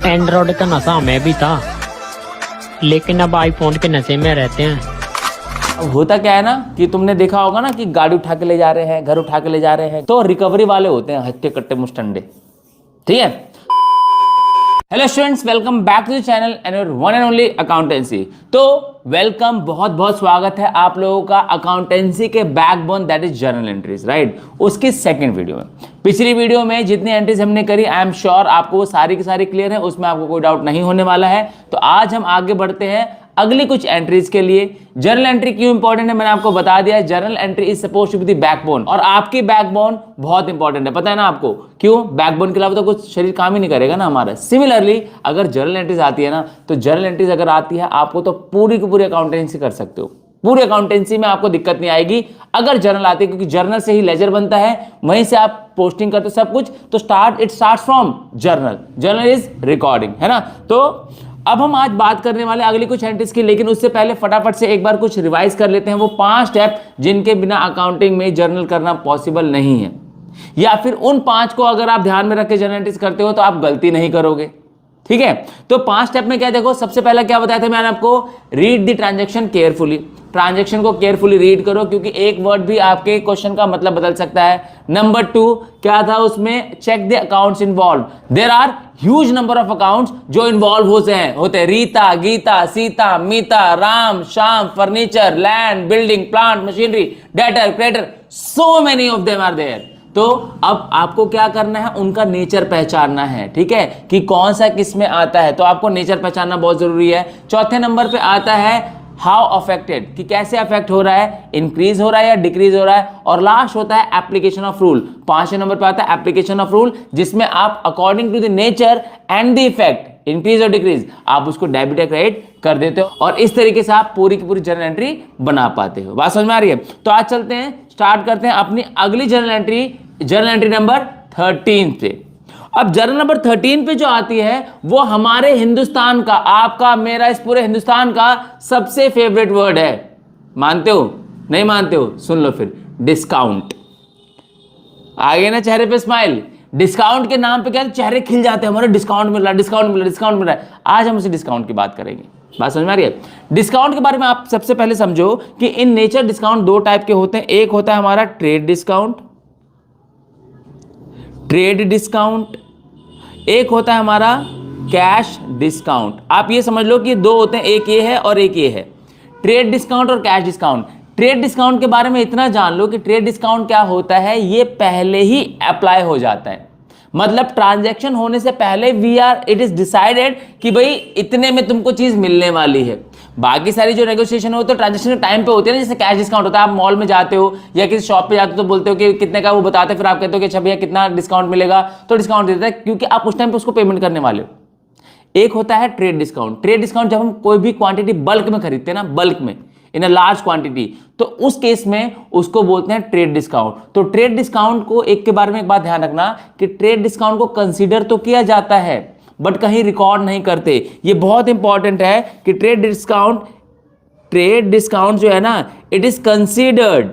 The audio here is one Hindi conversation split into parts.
एंड्रॉइड का नशा हमें भी था, लेकिन अब आईफोन के नशे में रहते हैं। अब होता क्या है ना कि तुमने देखा होगा ना कि गाड़ी उठा के ले जा रहे हैं, घर उठा के ले जा रहे हैं, तो रिकवरी वाले होते हैं हट्टे कट्टे मुस्टंडे। ठीक है। Hello students, welcome back to the channel and your one and only accountancy. तो वेलकम, बहुत बहुत स्वागत है आप लोगों का अकाउंटेंसी के backbone that is journal entries, right. उसकी सेकंड वीडियो में, पिछली वीडियो में जितनी एंट्रीज हमने करी, आई एम श्योर आपको वो सारी की सारी क्लियर है, उसमें आपको कोई डाउट नहीं होने वाला है। तो आज हम आगे बढ़ते हैं अगली कुछ एंट्रीज के लिए। जर्नल एंट्री क्यों इंपॉर्टेंट है मैंने आपको बता दिया है। Journal entry is suppose to be the backbone, और आपकी बैकबोन बहुत इंपॉर्टेंट है, पता है ना आपको क्यों? बैकबोन के अलावा तो कुछ शरीर काम ही नहीं करेगा ना हमारा। सिमिलरली अगर जर्नल एंट्रीज आती है ना, तो जर्नल एंट्रीज अगर आती है आपको, तो पूरी की पूरी अकाउंटेंसी कर सकते हो। पूरी अकाउंटेंसी में आपको दिक्कत नहीं आएगी अगर जर्नल आती है, क्योंकि जर्नल से ही लेजर बनता है, वहीं से आप पोस्टिंग करते हो सब कुछ। तो it start from journal. Journal is recording, है ना। तो अब हम आज बात करने वाले अगली कुछ एंट्रीज की, लेकिन उससे पहले फटाफट से एक बार कुछ रिवाइज कर लेते हैं वो 5 स्टेप जिनके बिना अकाउंटिंग में जर्नल करना पॉसिबल नहीं है, या फिर उन 5 को अगर आप ध्यान में रख के जर्नल एंट्रीज करते हो तो आप गलती नहीं करोगे। ठीक है। तो 5 स्टेप में क्या, देखो सबसे पहला क्या बताया था मैंने आपको, read the transaction carefully. Transaction को केयरफुली रीड करो, क्योंकि एक वर्ड भी आपके क्वेश्चन का मतलब बदल सकता है। नंबर 2 क्या था उसमें, check the accounts involve. There are huge number of accounts जो इन्वॉल्व होते हैं Rita, Geeta, Sita, Meeta, Ram, Shyam, furniture, land, building, plant, machinery, debtor, creditor, so many of them are there. तो अब आपको क्या करना है, उनका नेचर पहचानना है। ठीक है, कि कौन सा किस में आता है, तो आपको नेचर पहचानना बहुत जरूरी है। चौथे नंबर पे आता है हाउ अफेक्टेड, कि कैसे अफेक्ट हो रहा है, इंक्रीज हो रहा है या डिक्रीज हो रहा है। और लास्ट होता है एप्लीकेशन ऑफ रूल। 5वें नंबर पे आता है एप्लीकेशन ऑफ रूल, जिसमें आप according to the nature and the effect, increase और डिक्रीज, आप उसको डेबिट या क्रेडिट कर देते हो, और इस तरीके से आप पूरी की पूरी जर्नल एंट्री बना पाते हो। बात समझ में आ रही है? तो आज चलते हैं, स्टार्ट करते हैं अपनी अगली जर्नल एंट्री नंबर 13 पे। अब जर्नल नंबर 13 पे जो आती है वो हमारे हिंदुस्तान का, आपका मेरा, इस पूरे हिंदुस्तान का सबसे फेवरेट वर्ड है। मानते हो? नहीं मानते हो? सुन लो फिर, डिस्काउंट। आगे ना चेहरे पे स्माइल। डिस्काउंट के नाम पे क्या चेहरे खिल जाते हैं हमारे, डिस्काउंट मिल रहा है, डिस्काउंट मिल रहा है, डिस्काउंट मिल रहा है। आज हम उसी डिस्काउंट की बात करेंगे। बात समझ में आ रही है? डिस्काउंट के बारे में आप सबसे पहले समझो कि इन नेचर डिस्काउंट 2 टाइप के होते हैं। एक होता है हमारा ट्रेड डिस्काउंट, एक होता है हमारा कैश डिस्काउंट। आप ये समझ लो कि ये 2 होते हैं, एक ये है और एक ये है, ट्रेड डिस्काउंट और कैश डिस्काउंट। ट्रेड डिस्काउंट के बारे में इतना जान लो कि ट्रेड डिस्काउंट क्या होता है, ये पहले ही अप्लाई हो जाता है। मतलब ट्रांजैक्शन होने से पहले इट इज डिसाइडेड कि भाई इतने में तुमको चीज मिलने वाली है। बाकी सारी जो नेगोशिएशन होती है ट्रांजैक्शन के टाइम पे होती है ना, जैसे कैश डिस्काउंट होता है, आप मॉल में जाते हो या किसी शॉप पे जाते हो तो बोलते हो कि कितने का, वो बताते हैं, फिर आप कहते हो कि अच्छा भैया कितना डिस्काउंट मिलेगा, तो डिस्काउंट देता है क्योंकि आप उस टाइम पे उसको पेमेंट करने वाले हो। एक होता है ट्रेड डिस्काउंट। ट्रेड डिस्काउंट जब हम कोई भी क्वांटिटी बल्क में खरीदते हैं ना, बल्क में, इन अ लार्ज क्वांटिटी, तो उस केस में उसको बोलते हैं ट्रेड डिस्काउंट। तो ट्रेड डिस्काउंट को एक के बारे में एक बात ध्यान रखना कि ट्रेड डिस्काउंट को कंसीडर तो किया जाता है बट कहीं रिकॉर्ड नहीं करते। ये बहुत इंपॉर्टेंट है कि ट्रेड डिस्काउंट जो है ना, it is considered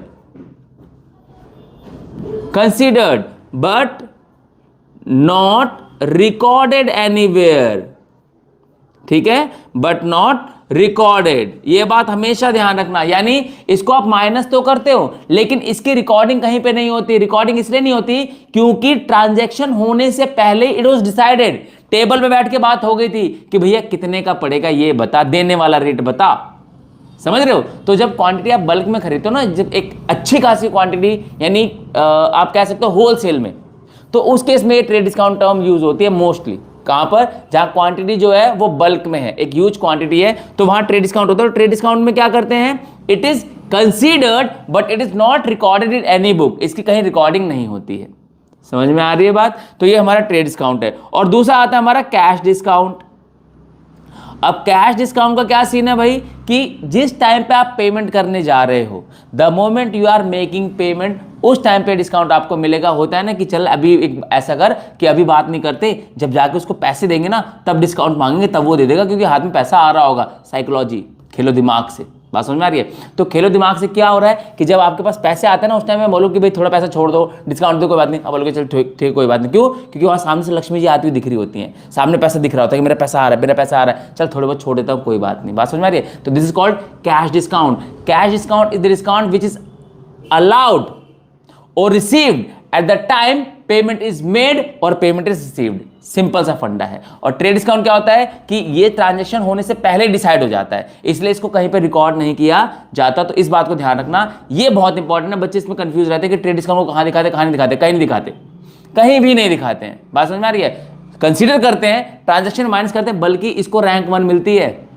but not recorded anywhere. ठीक है, बट नॉट रिकॉर्डेड, ये बात हमेशा ध्यान रखना। यानी इसको आप माइनस तो करते हो लेकिन इसकी रिकॉर्डिंग कहीं पे नहीं होती। रिकॉर्डिंग इसलिए नहीं होती क्योंकि ट्रांजैक्शन होने से पहले इट वाज डिसाइडेड, टेबल पे बैठ के बात हो गई थी कि भैया कितने का पड़ेगा ये बता, देने वाला रेट बता। समझ रहे हो? तो जब क्वांटिटी आप बल्क में खरीदते हो ना, जब एक अच्छी खासी क्वांटिटी, यानी आप कह सकते हो होलसेल में, तो उस केस में ट्रेड डिस्काउंट टर्म यूज होती है मोस्टली। कहां पर? जहां क्वांटिटी जो है वो बल्क में है, एक ह्यूज क्वांटिटी है, तो वहां ट्रेड डिस्काउंट होता है। ट्रेड डिस्काउंट में क्या करते हैं, it is considered but it is not recorded in any book, इसकी कहीं रिकॉर्डिंग नहीं होती है। समझ में आ रही है बात? तो ये हमारा ट्रेड डिस्काउंट है। और दूसरा आता है हमारा कैश डिस्काउंट। अब कैश डिस्काउंट का क्या सीन है भाई, कि जिस टाइम पे आप पेमेंट करने जा रहे हो, the moment you are making payment, उस टाइम पे डिस्काउंट आपको मिलेगा। होता है ना कि चल अभी एक ऐसा कर कि अभी बात नहीं करते, जब जाके उसको पैसे देंगे ना तब डिस्काउंट मांगेंगे, तब वो दे देगा क्योंकि हाथ में पैसा आ रहा होगा। साइकोलॉजी खेलो दिमाग से, बात समझ में आ रही है? तो खेलो दिमाग से क्या हो रहा है कि जब आपके पास पैसे आते हैं ना, उस टाइम में बोलो कि भाई थोड़ा पैसा छोड़ दो, डिस्काउंट दो, कोई बात नहीं। अब बोलोगे चल ठीक कोई बात नहीं। क्यों? क्योंकि वहाँ सामने से लक्ष्मी जी आती हुई दिख रही होती हैं, सामने पैसा दिख रहा होता है कि मेरा पैसा आ रहा है, मेरा पैसा आ रहा है, चल थोड़े बहुत छोड़ देता हूँ, कोई बात नहीं। बात समझ में आ रही है? तो this is called cash discount. Cash discount is the discount which is allowed और received at the time payment is made और पेमेंट इज रिसीव्ड। सिंपल सा फंडा है। और ट्रेड डिस्काउंट क्या होता है कि ये ट्रांजैक्शन होने से पहले डिसाइड हो जाता है, इसलिए इसको कहीं पे रिकॉर्ड नहीं किया जाता। तो इस बात को ध्यान रखना, ये बहुत इंपॉर्टेंट है। बच्चे इसमें कंफ्यूज रहते हैं कि ट्रेड डिस्काउंट को कहां दिखाते, कहां नहीं दिखाते। कहीं नहीं दिखाते, कहीं भी नहीं दिखाते हैं। बात समझ में आ रही है? कंसीडर करते हैं, ट्रांजेक्शन माइनस करते हैं, बल्कि इसको रैंक 1 मिलती है।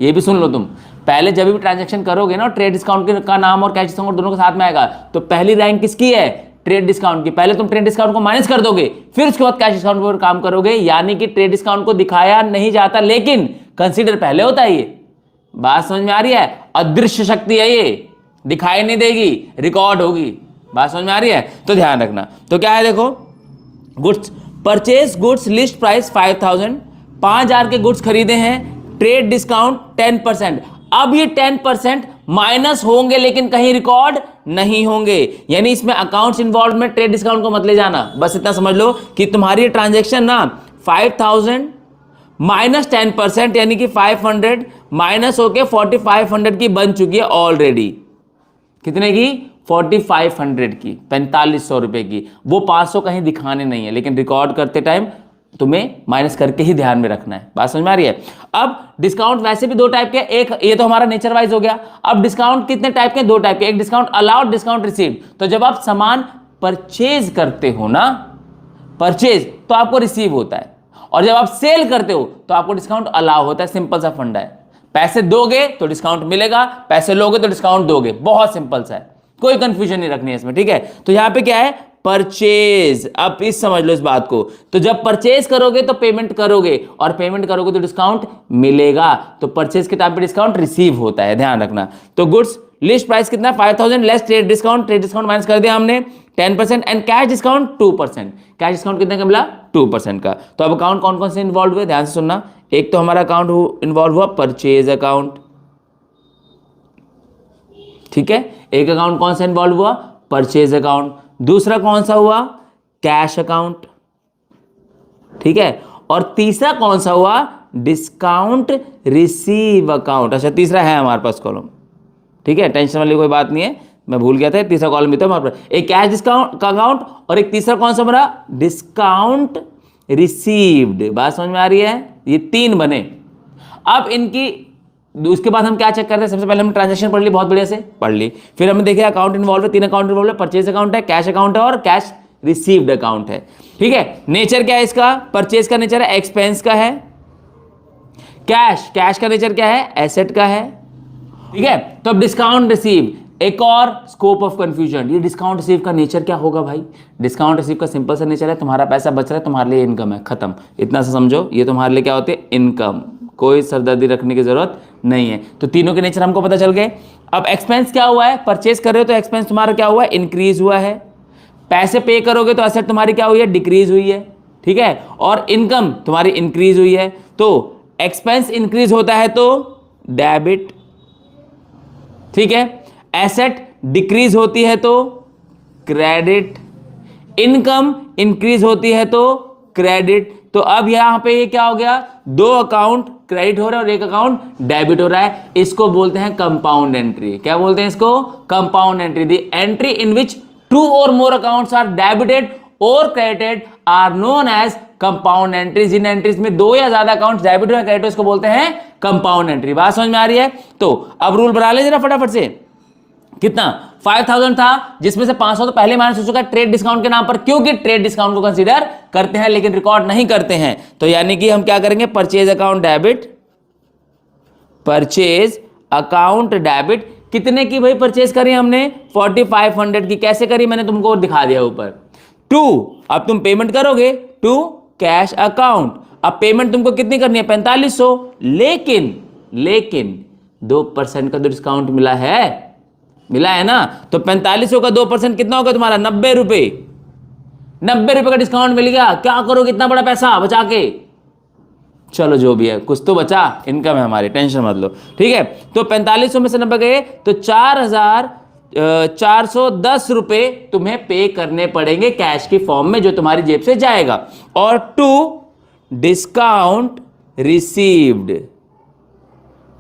ये भी सुन लो तुम, पहले जब भी ट्रांजैक्शन करोगे ना, ट्रेड डिस्काउंट का नाम और कैश डिस्काउंट दोनों के साथ में आएगा, तो पहली रैंक किसकी है? ट्रेड डिस्काउंट की। पहले तुम ट्रेड डिस्काउंट को माइनस कर दोगे, फिर उसके बाद कैश डिस्काउंट पर काम करोगे। यानी कि ट्रेड डिस्काउंट को दिखाया नहीं जाता, लेकिन कंसीडर पहले होता है। ये बात समझ में आ रही है? अदृश्य शक्ति है ये, दिखाई नहीं देगी, रिकॉर्ड होगी। बात समझ में आ रही है? तो ध्यान रखना। तो क्या है देखो, goods purchase goods list price 5000, 5000 के गुड्स खरीदे हैं, ट्रेड डिस्काउंट 10%। अब ये 10% माइनस होंगे, लेकिन कहीं रिकॉर्ड नहीं होंगे। यानी इसमें अकाउंट्स इन्वॉल्व में ट्रेड डिस्काउंट को मत ले जाना। बस इतना समझ लो कि तुम्हारी ट्रांजैक्शन ना 5000 माइनस 10%, यानी कि 500 माइनस होके 4500 की बन चुकी है ऑलरेडी। कितने की? 4500 की, 4500 रुपए की। वो 500 कहीं दिखाने नहीं है, लेकिन रिकॉर्ड करते टाइम तुम्हें माइनस करके ही ध्यान में रखना है। बात समझ में आ रही है? अब डिस्काउंट वैसे भी दो टाइप के, एक ये तो हमारा नेचर वाइज हो गया। अब डिस्काउंट कितने टाइप के? दो टाइप के। एक डिस्काउंट अलाउड, डिस्काउंट रिसीव्ड। तो जब आप सामान परचेज करते हो ना, परचेज, तो आपको रिसीव होता है, और जब आप सेल करते हो तो आपको डिस्काउंट अलाउ होता है। सिंपल सा फंडा है। पैसे दोगे तो डिस्काउंट मिलेगा, पैसे लोगे तो डिस्काउंट दोगे। बहुत सिंपल सा है, कोई कंफ्यूजन नहीं रखनी है इसमें, ठीक है? तो यहां पे क्या है? परचेज। अब इस समझ लो इस बात को। तो जब परचेज करोगे तो पेमेंट करोगे, और पेमेंट करोगे तो डिस्काउंट मिलेगा। तो परचेज के टाइम पे डिस्काउंट रिसीव होता है, ध्यान रखना। तो गुड्स लिस्ट प्राइस कितना? 5000 less trade discount. Trade discount minus कर दिया हमने 10%, and cash discount 2%। Cash discount कितने का मिला? 2% का। तो अब अकाउंट कौन कौन से इन्वॉल्व हुए, ध्यान से सुनना। एक तो हमारा अकाउंट इन्वॉल्व हुआ परचेज अकाउंट, ठीक है? एक अकाउंट कौन सा इन्वॉल्व हुआ? Purchase account. दूसरा कौन सा हुआ? कैश अकाउंट, ठीक है? और तीसरा कौन सा हुआ? Discount receive account. अच्छा, तीसरा है हमारे पास कॉलम, ठीक है? टेंशन वाली कोई बात नहीं है, मैं भूल गया था। तीसरा कॉलम भी था हमारे पास, एक कैश डिस्काउंट का अकाउंट, और एक तीसरा कौन सा बना? Discount received. बात समझ में आ रही है? ये 3 बने। अब इनकी उसके बाद हम क्या चेक करते हैं? सबसे पहले हम ट्रांजैक्शन पढ़ ली, बहुत बढ़िया से पढ़ ली। फिर हमने देखा अकाउंट इन्वॉल्व है, 3 अकाउंट इन्वॉल्व है, परचेज अकाउंट है, कैश अकाउंट है, और कैश रिसीव्ड अकाउंट है, ठीक है? नेचर क्या है इसका? परचेज का नेचर है एक्सपेंस का है। कैश का नेचर क्या है? एसेट का है, ठीक है? तो अब डिस्काउंट रिसीव, एक और स्कोप ऑफ कंफ्यूजन। ये डिस्काउंट रिसीव का नेचर क्या होगा भाई? डिस्काउंट रिसीव का सिंपल सा नेचर है, तुम्हारा पैसा बच रहा है, तुम्हारे लिए इनकम है, खत्म। इतना सा समझो, ये तुम्हारे लिए क्या होती है? इनकम। कोई सरदर्दी रखने की जरूरत नहीं है। तो तीनों के नेचर हमको पता चल गए। अब एक्सपेंस क्या हुआ है? परचेज कर रहे हो तो एक्सपेंस तुम्हारा क्या हुआ है? इंक्रीज हुआ है। पैसे पे करोगे तो एसेट तुम्हारी क्या हुई है? डिक्रीज हुई है, ठीक है? और इनकम तुम्हारी इंक्रीज हुई है। तो एक्सपेंस इंक्रीज होता है तो डेबिट, ठीक है? एसेट डिक्रीज होती है तो क्रेडिट, इनकम इंक्रीज होती है तो क्रेडिट। तो अब यहां पे ये क्या हो गया? 2 अकाउंट क्रेडिट हो रहा है और 1 अकाउंट डेबिट हो रहा है। इसको बोलते हैं कंपाउंड एंट्री। क्या बोलते हैं इसको? Compound entry. The entry in which 2 और मोर अकाउंट्स आर डेबिटेड और credited are known as compound entries. जिन एंट्रीज में 2 या ज्यादा अकाउंट्स डेबिट और क्रेडिट, इसको बोलते हैं कंपाउंड एंट्री। बात समझ में आ रही है? तो अब रूल बना ले जरा फटाफट से। कितना? 5000 था, जिसमें से 500 तो पहले माइनस हो चुका है ट्रेड डिस्काउंट के नाम पर, क्योंकि ट्रेड डिस्काउंट को कंसीडर करते हैं लेकिन रिकॉर्ड नहीं करते हैं। तो यानी कि हम क्या करेंगे? Purchase account debit, purchase account debit. कितने की भाई परचेज करी हमने? 4500 की। कैसे करी? मैंने तुमको दिखा दिया ऊपर। 2, अब तुम पेमेंट करोगे टू कैश अकाउंट। अब पेमेंट तुमको कितनी करनी है? 4500। लेकिन 2% का तो डिस्काउंट मिला है ना? तो 4500 का 2% कितना होगा तुम्हारा? 90 रुपए। 90 रुपए का डिस्काउंट मिल गया। क्या करोगे इतना बड़ा पैसा बचा के? चलो जो भी है, कुछ तो बचा, इनकम है हमारी, टेंशन मत लो, ठीक है। तो 4500 में से 90 गए तो 4410 रुपए तुम्हें पे करने पड़ेंगे कैश की फॉर्म में, जो तुम्हारी जेब से जाएगा। और to discount received,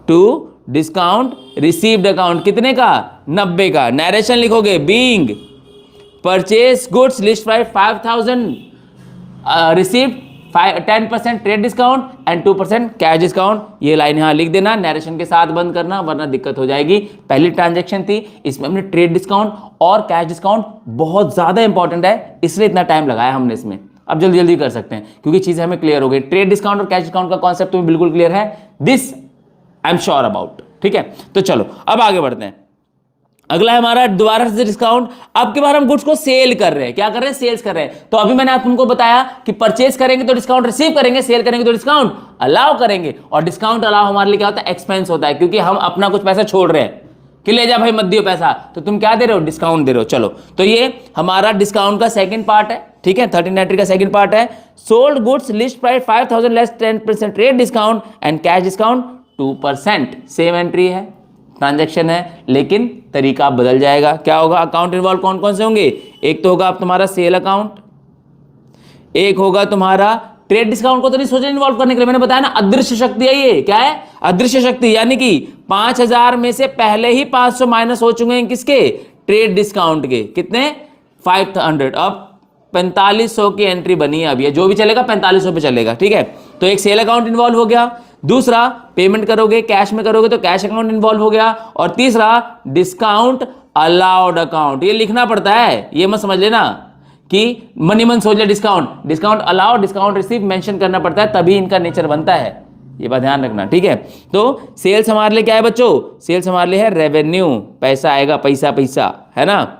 to discount received account कितने का, 90 का। नरेशन लिखोगे, being purchase goods list price 5000 received 10% trade discount and 2% cash discount. ये लाइन यहां लिख देना, नरेशन के साथ बंद करना वरना दिक्कत हो जाएगी। पहली ट्रांजैक्शन थी, इसमें हमने ट्रेड डिस्काउंट और कैश डिस्काउंट बहुत ज्यादा इंपॉर्टेंट है, इसलिए इतना टाइम लगाया हमने इसमें। अब जल्दी जल्दी कर सकते हैं क्योंकि चीजें हमें क्लियर हो गई। ट्रेड डिस्काउंट और कैश डिस्काउंट का कॉन्सेप्ट तुम्हें बिल्कुल क्लियर है, this I am sure about, ठीक है। तो चलो अब आगे बढ़ते हैं। अगला है हमारा दोबारा से डिस्काउंट। अब की बार हम गुड्स को सेल कर रहे हैं, क्या कर रहे हैं, सेल्स कर रहे हैं। तो अभी मैंने आप तुमको बताया कि परचेज करेंगे तो डिस्काउंट रिसीव करेंगे, सेल करेंगे तो डिस्काउंट अलाउ करेंगे। और डिस्काउंट अलाउ हमारे लिए क्या होता है, एक्सपेंस होता है, क्योंकि हम अपना कुछ पैसा छोड़ रहे हैं कि ले जा भाई मत दियो पैसा, तो तुम क्या दे रहे हो, डिस्काउंट दे रहे हो। चलो तो ये हमारा डिस्काउंट का सेकंड पार्ट है, ठीक है। 13 एंट्री का सेकंड पार्ट है। Sold goods list price 5000 less 10% trade discount and cash discount 2%। Same entry है, ट्रांजैक्शन है, लेकिन तरीका बदल जाएगा। क्या होगा, अकाउंट इन्वॉल्व कौन कौन से होंगे, एक तो होगा आप तुम्हारा सेल अकाउंट, एक होगा तुम्हारा ट्रेड डिस्काउंट को तो नहीं सोचा इन्वॉल्व करने के लिए, मैंने बताया ना अदृश्य शक्ति है ये। क्या है, अदृश्य शक्ति, यानी कि 5000 में से पहले ही 500 माइनस हो चुके हैं किसके, ट्रेड डिस्काउंट के। कितने, 500। अब 4500 की एंट्री बनी है, अब ये जो भी चलेगा 4500 पे चलेगा, ठीक है। तो एक सेल अकाउंट इन्वॉल्व हो गया, दूसरा पेमेंट करोगे कैश में करोगे तो कैश अकाउंट इन्वॉल्व हो गया, और तीसरा डिस्काउंट अलाउड अकाउंट। ये लिखना पड़ता है, ये मत समझ लेना कि मनी मन सोच ले discount, discount allowed discount receive mention करना पड़ता है, तभी इनका नेचर बनता है, ये बात ध्यान रखना, ठीक है। तो सेल्स हमारे लिए क्या है बच्चों, सेल्स हमारे लिए है रेवेन्यू, पैसा आएगा, पैसा पैसा, है ना।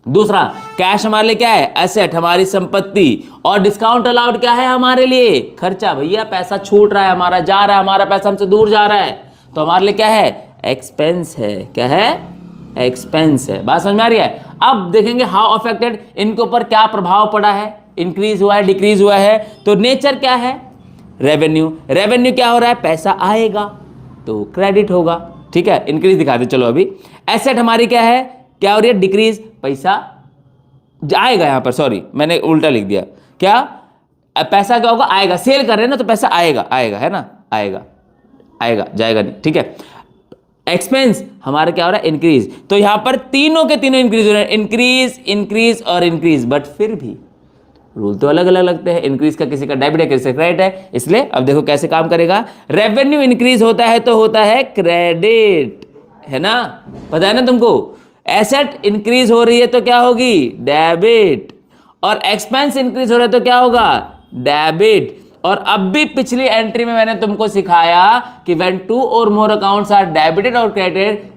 दूसरा कैश हमारे लिए क्या है, एसेट, हमारी संपत्ति। और डिस्काउंट अलाउड क्या है हमारे लिए, खर्चा, भैया पैसा छूट रहा है हमारा, जा रहा है हमारा पैसा हमसे दूर जा रहा है, तो हमारे लिए क्या है, एक्सपेंस है। क्या है, एक्सपेंस है। बात समझ में आ रही है। अब देखेंगे हाउ अफेक्टेड, इनके ऊपर क्या प्रभाव पड़ा है, इंक्रीज हुआ है डिक्रीज हुआ है। तो नेचर क्या है, रेवेन्यू, रेवेन्यू क्या हो रहा है, पैसा आएगा तो क्रेडिट होगा, ठीक है। इंक्रीज दिखा दे चलो अभी। एसेट हमारी क्या है, क्या हो रही है, डिक्रीज, पैसा आएगा, यहां पर सॉरी मैंने उल्टा लिख दिया, क्या पैसा क्या होगा, आएगा, सेल कर रहे हैं ना तो पैसा आएगा, आएगा है ना, आएगा, आएगा, जाएगा नहीं, ठीक है। एक्सपेंस हमारा क्या हो रहा है, इंक्रीज। तो यहां पर तीनों के तीनों इंक्रीज हो रहे हैं, इंक्रीज इंक्रीज और इंक्रीज, बट फिर भी रूल तो अलग अलग लगते हैं। इंक्रीज का किसी का डेबिट है, किसी का क्रेडिट है, इसलिए अब देखो कैसे काम करेगा। रेवेन्यू इंक्रीज होता है तो होता है क्रेडिट, है ना, पता है ना तुमको। एसेट इंक्रीज हो रही है तो क्या होगी, डेबिट। और एक्सपेंस इंक्रीज हो रहा है तो क्या होगा, डेबिट। और अब भी पिछली एंट्री में मैंने तुमको सिखाया कि when two or more accounts are debited और credited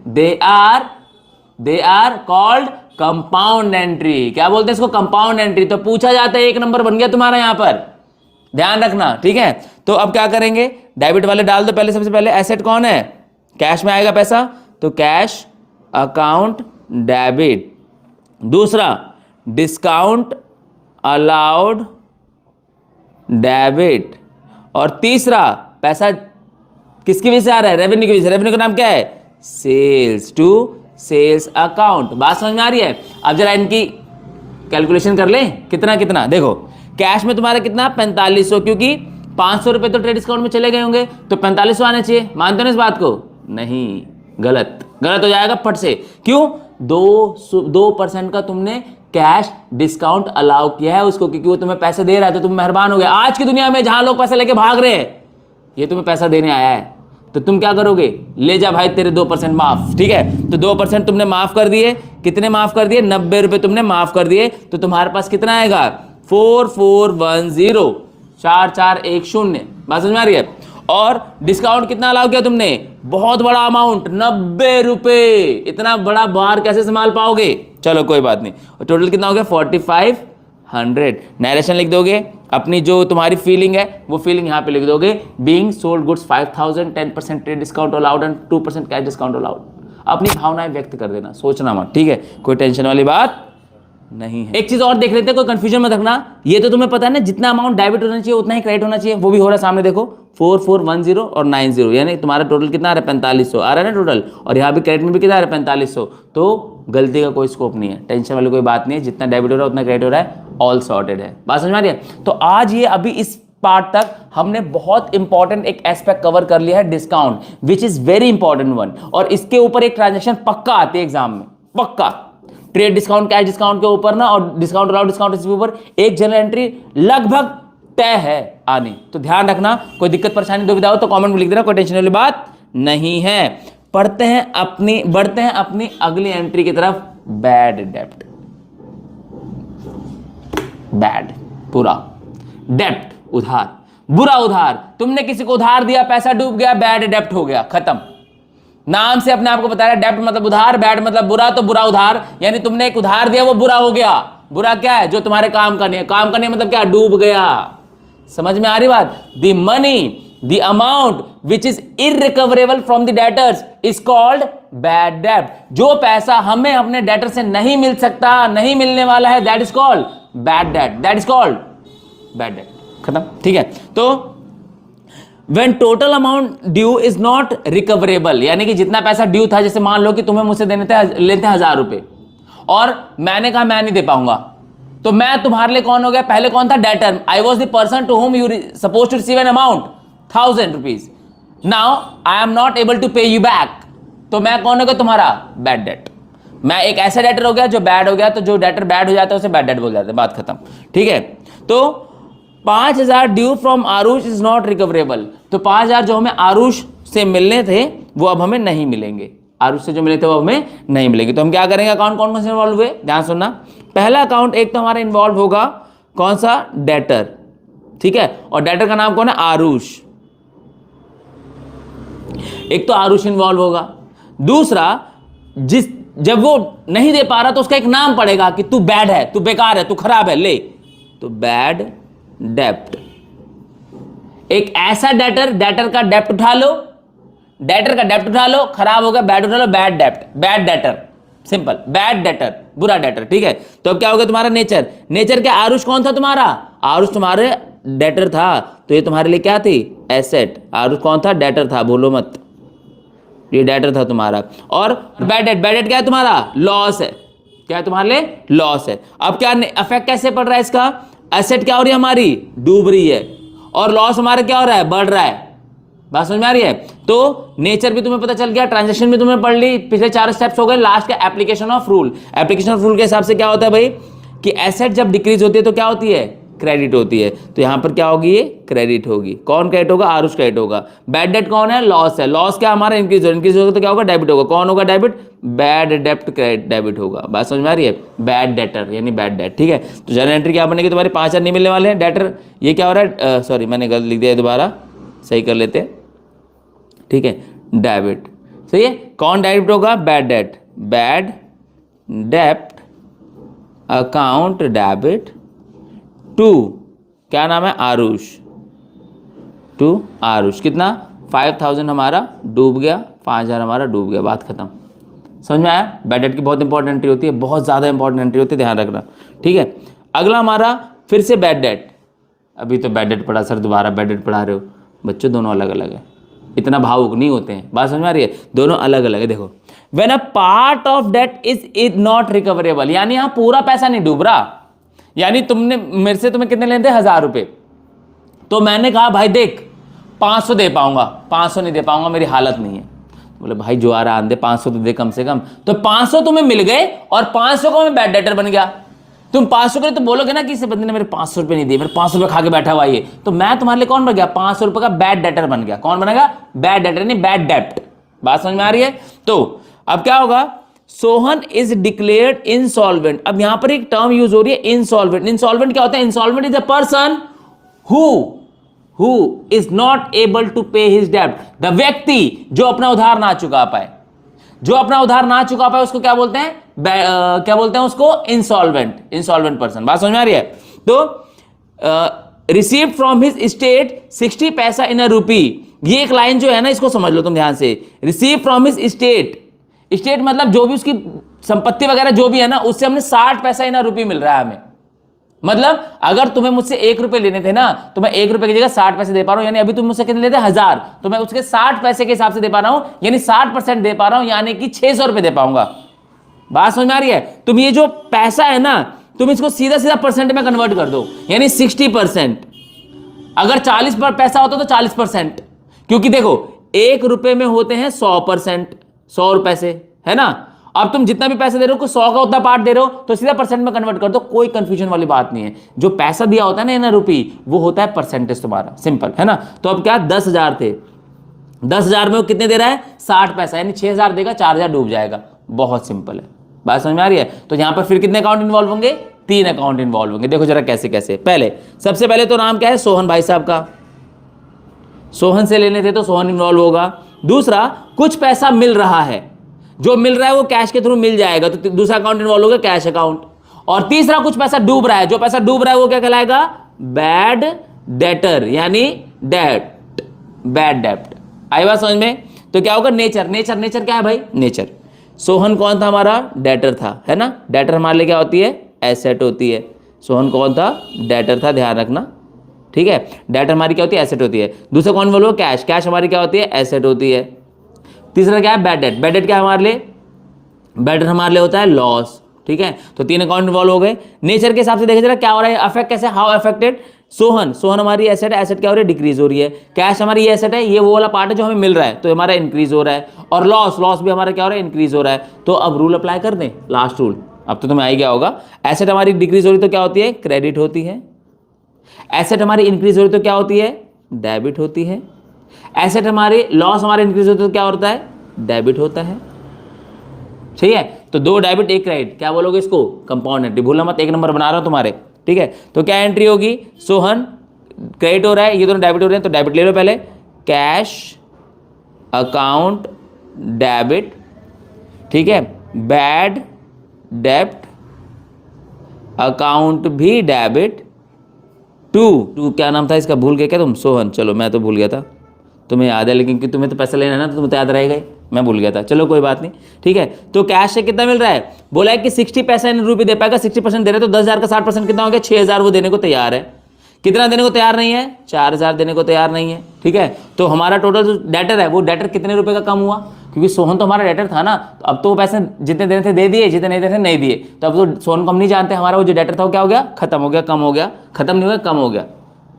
they are called compound entry. क्या बोलते हैं इसको, कंपाउंड एंट्री। तो पूछा जाता है, एक नंबर बन गया तुम्हारा यहां पर, ध्यान रखना, ठीक है। तो अब क्या करेंगे, डेबिट वाले डाल दो पहले, सबसे पहले एसेट कौन है, कैश में आएगा पैसा तो कैश अकाउंट डेबिट। दूसरा डिस्काउंट अलाउड डेबिट। और तीसरा पैसा किसकी वजह से आ रहा है, रेवेन्यू की वजह से। रेवेन्यू का नाम क्या है, सेल्स टू सेल्स अकाउंट। बात समझ में आ रही है। अब जरा इनकी कैलकुलेशन कर लें, कितना कितना देखो। कैश में तुम्हारा कितना, 4500, क्योंकि 500 रुपए तो ट्रेड डिस्काउंट में चले गए होंगे तो 4500 आने चाहिए। मानते हो ना इस बात को, नहीं, गलत, गलत हो जाएगा फट से। क्यों, 2% का तुमने कैश डिस्काउंट अलाउ किया है उसको, क्योंकि वो तुम्हें पैसे दे रहा है तो तुम मेहरबान हो गए। आज की दुनिया में जहां लोग पैसे लेके भाग रहे हैं, ये तुम्हें पैसा देने आया है, तो तुम क्या करोगे, ले जा भाई तेरे 2% माफ, ठीक है। तो 2% तुमने माफ कर दिए, कितने माफ कर दिए, 90 रुपए तुमने माफ कर दिए। तो तुम्हारे पास कितना आएगा, 4410, 4410। बात समझ में आ रही है। और डिस्काउंट कितना अलाउ किया तुमने, बहुत बड़ा अमाउंट, 90 रुपए। इतना बड़ा बार कैसे संभाल पाओगे, चलो कोई बात नहीं। और टोटल कितना हो गया, 4500। नरेशन लिख दोगे, अपनी जो तुम्हारी फीलिंग है वो फीलिंग यहाँ पे लिख दोगे। Being sold goods 5000, 10% trade discount allowed and 2% cash discount allowed. अपनी भावनाएं व्यक्त कर देना, सोचना मत, ठीक है, कोई टेंशन वाली बात नहीं है। एक चीज और देख लेते हैं, कोई कंफ्यूजन मत रखना, ये तो तुम्हें पता है ना, जितना अमाउंट डेबिट होना चाहिए उतना ही क्रेडिट होना चाहिए, वो भी हो रहा है सामने देखो 4410 और 90, यानी तुम्हारा टोटल कितना आ रहा है 4500 आ रहा है ना टोटल, और यहाँ भी क्रेडिट में भी कितना आ रहा है 4500, तो गलती का कोई स्कोप नहीं है, टेंशन वाली कोई बात नहीं है, जितना डेबिट हो रहा है उतना क्रेडिट हो रहा है, ऑल सॉर्टेड है। बात समझ में आ रही है? तो आज ये अभी इस पार्ट तक हमने बहुत इंपॉर्टेंट एक एस्पेक्ट कवर कर लिया है, discount, which is very important one, और इसके ऊपर एक ट्रांजेक्शन पक्का आती है एग्जाम में, पक्का ट्रेड डिस्काउंट, कैश डिस्काउंट के ऊपर ना, और डिस्काउंट अलाउड डिस्काउंट के ऊपर एक जनरल एंट्री लगभग तय है आनी, तो ध्यान रखना। कोई दिक्कत परेशानी दुविधा हो तो कमेंट में लिख देना, कोई टेंशन वाली बात नहीं है। बढ़ते हैं अपनी अगली एंट्री की तरफ, बैड डेप्ट, बैड पूरा डेप्ट उधार, बुरा उधार, तुमने किसी को उधार दिया, पैसा डूब गया, बैड डेप्ट हो गया, खत्म। नाम से अपने आप को बताया, डेप्ट मतलब उधार, बैड मतलब बुरा, तो बुरा उधार, यानी तुमने एक उधार दिया वो बुरा हो गया। बुरा क्या है? जो तुम्हारे काम का नहीं है, काम का नहीं मतलब क्या? डूब गया। समझ में आ रही बात? The money, the amount which is irrecoverable from the debtors is called bad डेप्ट। जो पैसा हमें अपने डेटर से नहीं मिल सकता, नहीं मिलने वाला है, that is called bad debt, that is called bad debt, खत्म। ठीक है, तो when total amount due is not recoverable, यानी कि जितना पैसा ड्यू था, जैसे मान लो कि तुम्हें मुझसे लेते हैं 1000 रुपए, और मैंने कहा मैं नहीं दे पाऊंगा, तो मैं तुम्हारे लिए कौन हो गया? पहले कौन था? Debtor. I was the person to whom you suppose to receive an amount 1000 rupees, now I am not able to pay you back, तो मैं कौन हो गया? तुम्हारा बैड डेट। मैं एक ऐसा डेटर हो गया जो बैड हो गया, तो जो डेटर बैड हो जाता है उसे बैड डेट बोल जाते हैं, बात खत्म। ठीक है, तो 5000 due from Aarush is not recoverable, तो 5000 जो हमें आरुष से मिलने थे वो अब हमें नहीं मिलेंगे, आरुष से जो मिले थे वो हमें नहीं मिलेंगे। तो हम क्या करेंगे? अकाउंट कौन कौन से इन्वॉल्व हुए, ध्यान सुनना। पहला अकाउंट एक तो हमारा इन्वॉल्व होगा कौन सा? डेटर, ठीक है, और डेटर का नाम कौन है? आरुष। एक तो आरुष इन्वॉल्व होगा। दूसरा, जब वो नहीं दे पा रहा तो उसका एक नाम पड़ेगा कि तू बैड है, तू बेकार है, तू खराब है, ले, तो बैड डेप्ट। एक ऐसा डेटर का डेप्ट उठा लो, डेटर का डेप्ट उठा लो, खराब हो गया, बैड उठा लो, बैड डेप्ट, bad debtor, simple, bad debtor, बुरा डेटर। ठीक है, तो अब क्या हो गया तुम्हारा? नेचर क्या? आरुष कौन था तुम्हारा? आरुष तुम्हारे डेटर था, तो ये तुम्हारे लिए क्या थी? एसेट। आरुष कौन था? डेटर था, भूलो मत, ये डेटर था तुम्हारा। और बैड डेट क्या है तुम्हारा? लॉस है। क्या है तुम्हारे लिए? लॉस है। अब क्या अफेक्ट कैसे पड़ रहा है इसका? एसेट क्या हो रही है हमारी? डूब रही है, और लॉस हमारा क्या हो रहा है? बढ़ रहा है। बात समझ में आ रही है? तो नेचर भी तुम्हें पता चल गया, ट्रांजैक्शन भी तुम्हें पढ़ ली, पिछले 4 स्टेप्स हो गए, लास्ट का application of rule. Application of rule के हिसाब से क्या होता है भाई कि एसेट जब डिक्रीज होती है तो क्या होती है? क्रेडिट होती है। तो यहां पर क्या होगी? ये क्रेडिट होगी। कौन क्रेडिट होगा? आरुष क्रेडिट होगा। बैड डेट कौन है? लॉस है। लॉस क्या हमारा? इंक्रीज होगा तो क्या होगा? डेबिट होगा। कौन होगा डेबिट? बैड डेप्ट क्रेडिट डेबिट होगा। बात समझ में आ रही है? बैड डेटर यानी बैड डेट। ठीक है, तो जनरल एंट्री क्या बनेगी तुम्हारी? 5000 नहीं मिलने वाले हैं। डेटर ये क्या हो रहा है? सॉरी मैंने गलत लिख दिया, दोबारा सही कर लेते हैं। ठीक है, डेबिट सही है। कौन डेबिट होगा? बैड डेट, बैड डेप्ट अकाउंट डेबिट टू क्या नाम है? आरुष, टू आरुष। कितना? 5000 हमारा डूब गया, 5000 हमारा डूब गया, बात खत्म। समझ में आया? बैड डेट की बहुत इंपॉर्टेंट एंट्री होती है, बहुत ज़्यादा इंपॉर्टेंट एंट्री होती है, ध्यान रखना। ठीक है, अगला हमारा फिर से बैड डेट। अभी तो बैड डेट पढ़ा सर, दोबारा बैड डेट पढ़ा रहे हो बच्चों, दोनों अलग अलग है, इतना भावुक नहीं होते हैं। बात समझ में आ रही है? दोनों अलग अलग है। देखो, when a part of debt is not recoverable, यानी यहां पूरा पैसा नहीं डूब रहा, यानी तुमने मेरे से तुम्हें कितने लेते? 1000 रुपए, तो मैंने कहा भाई देख 500 दे पाऊंगा, 500 नहीं दे पाऊंगा, मेरी हालत नहीं है। बोले भाई जो आ रहा आंदे 500 तो दे कम से कम। तो 500 तुम्हें मिल गए और 500 को मैं बैड डेटर बन गया। तुम 500 के तो बोलोगे ना कि इस बंदे ने मेरे 500 रुपए नहीं दिए, मेरे 500 रुपए खा के बैठा हुआ ये, तो मैं तुम्हारे लिए कौन बन गया? 500 रुपए का बैड डेटर बन गया। कौन बनेगा? बैड डेटर यानी बैड डेप्ट। बात समझ में आ रही है? तो अब क्या होगा? Sohan is declared insolvent. अब यहां पर एक टर्म यूज हो रही है इंसॉल्वेंट। इंसॉल्वेंट क्या होता है? Insolvent is a person who is not able to pay his डेब्ट। द व्यक्ति जो अपना उधार ना चुका पाए, जो अपना उधार ना चुका पाए उसको क्या बोलते हैं? क्या बोलते हैं उसको? Insolvent person. बात समझ में आ रही है? तो रिसीव फ्रॉम हिज स्टेट 60 पैसा इन अ रूपी। ये एक लाइन जो है ना, इसको समझ लो तुम ध्यान से। Receive from his state state मतलब जो भी उसकी संपत्ति वगैरह जो भी है ना, उससे हमने 60 पैसा इन रुपये मिल रहा है हमें। मतलब अगर तुम्हें मुझसे 1 रुपए लेने थे ना, तो मैं 1 रुपए की जगह 60 पैसे दे पा रहा हूं, यानी अभी तुम मुझसे कितने लेते 1000, तो मैं उसके 60 पैसे के हिसाब से दे पा रहा हूं, यानी 60% दे पा रहा हूं, यानी कि 600 रुपए दे पाऊंगा। बात समझ में आ रही है? तुम ये जो पैसा है ना, तुम इसको सीधा सीधा परसेंट में कन्वर्ट कर दो, यानी 60%। अगर 40 पर पैसा होता तो 40%, क्योंकि देखो 1 रुपए में होते हैं 100%, 100 रुपए से, है ना। अब तुम जितना भी पैसा दे रहे हो, 100 का उतना पार्ट दे रहे हो, तो सीधा परसेंट में कन्वर्ट कर दो, कोई कंफ्यूजन वाली बात नहीं है। जो पैसा दिया होता है ना इन रुपये, वो होता है परसेंटेज तुम्हारा, सिंपल है ना। तो अब क्या 10,000 थे, 10,000 में वो कितने दे रहा है 60 पैसा, यानी 6,000 देगा, 4,000 डूब जाएगा। बहुत सिंपल है, बात समझ में आ रही है? तो यहां पर फिर कितने अकाउंट इन्वॉल्व होंगे? 3 अकाउंट इन्वॉल्व होंगे। देखो जरा कैसे कैसे। पहले सबसे पहले तो नाम क्या है, सोहन भाई साहब का, सोहन से लेने थे तो सोहन इन्वॉल्व होगा। दूसरा, कुछ पैसा मिल रहा है, जो मिल रहा है वो कैश के थ्रू मिल जाएगा, तो दूसरा अकाउंट इन्वॉल्व होगा, कैश अकाउंट। और तीसरा, कुछ पैसा डूब रहा है, जो पैसा डूब रहा है वो क्या कहलाएगा? बैड डेटर, यानी डेट, बैड डेप्ट। आई बात समझ में? तो क्या होगा? नेचर, नेचर, नेचर क्या है भाई? नेचर। सोहन कौन था? हमारा डेटर था, है ना। डेटर हमारे लिए क्या होती है? एसेट होती है। सोहन कौन था? डेटर था, ध्यान रखना, ठीक है। डेटर हमारी क्या होती है? एसेट होती है। दूसरा कौन बोलो? कैश, कैश हमारी क्या होती है? एसेट होती है। तीसरा क्या है? बैड डेट, बैड डेट क्या है हमारे लिए? बैड डेट हमारे लिए होता है लॉस, ठीक है। तो 3 अकाउंट इन्वॉल्व हो गए। नेचर के हिसाब से देखिए जरा क्या हो रहा है, अफेक्ट कैसे, हाउ अफेक्टेड? सोहन, सोहन हमारी एसेट है, एसेट क्या हो रही है? डिक्रीज हो रही है। कैश हमारी ये एसेट है, ये वो वाला पार्ट है जो हमें मिल रहा है, तो हमारा इंक्रीज हो रहा है। और लॉस, लॉस भी हमारा क्या हो रहा है? इंक्रीज हो रहा है। तो अब रूल अप्लाई कर दें, लास्ट रूल, अब तो तुम्हें आ ही गया होगा। एसेट हमारी डिक्रीज हो रही तो क्या होती है? क्रेडिट होती है। एसेट हमारी इंक्रीज हो रही तो क्या होती है? डेबिट होती है। एसेट हमारी, लॉस हमारे इंक्रीज होती तो क्या होता है? डेबिट होता है, ठीक है। तो 2 डेबिट 1 क्रेडिट, क्या बोलोगे इसको? Compound entry. भूलना मत, 1 नंबर बना रहा हूं तुम्हारे, ठीक है। तो क्या एंट्री होगी? सोहन क्रेडिट हो रहा है, ये दोनों डेबिट हो रहे हैं, तो डेबिट ले लो पहले। कैश अकाउंट डेबिट, ठीक है। बैड डेप्ट अकाउंट भी डेबिट। टू क्या नाम था इसका? भूल गए क्या तुम? सोहन, चलो मैं तो भूल गया था, तुम्हें याद है, लेकिन कि तुम्हें तो पैसा लेना है ना, तो तुम्हें तो याद रहेगा ही, मैं भूल गया था, चलो कोई बात नहीं, ठीक है। तो कैश से कितना मिल रहा है? बोला है कि 60 पैसा इन रुपये दे पाएगा, 60% दे रहे, तो 10,000 का 60% कितना हो गया? 6,000 वो देने को तैयार है। कितना देने को तैयार नहीं है? 4,000 देने को तैयार नहीं है, ठीक है। तो हमारा टोटल जो डेटर है, वो डेटर कितने रुपए का कम हुआ? क्योंकि सोहन तो हमारा डेटर था ना, तो अब तो वो पैसे जितने देने थे दे दिए, जितने नहीं देने थे नहीं दिए, तो अब तो सोहन को हम नहीं जानते, हमारा वो जो डेटर था वो क्या हो गया? खत्म हो गया, कम हो गया, खत्म नहीं हुआ, कम हो गया,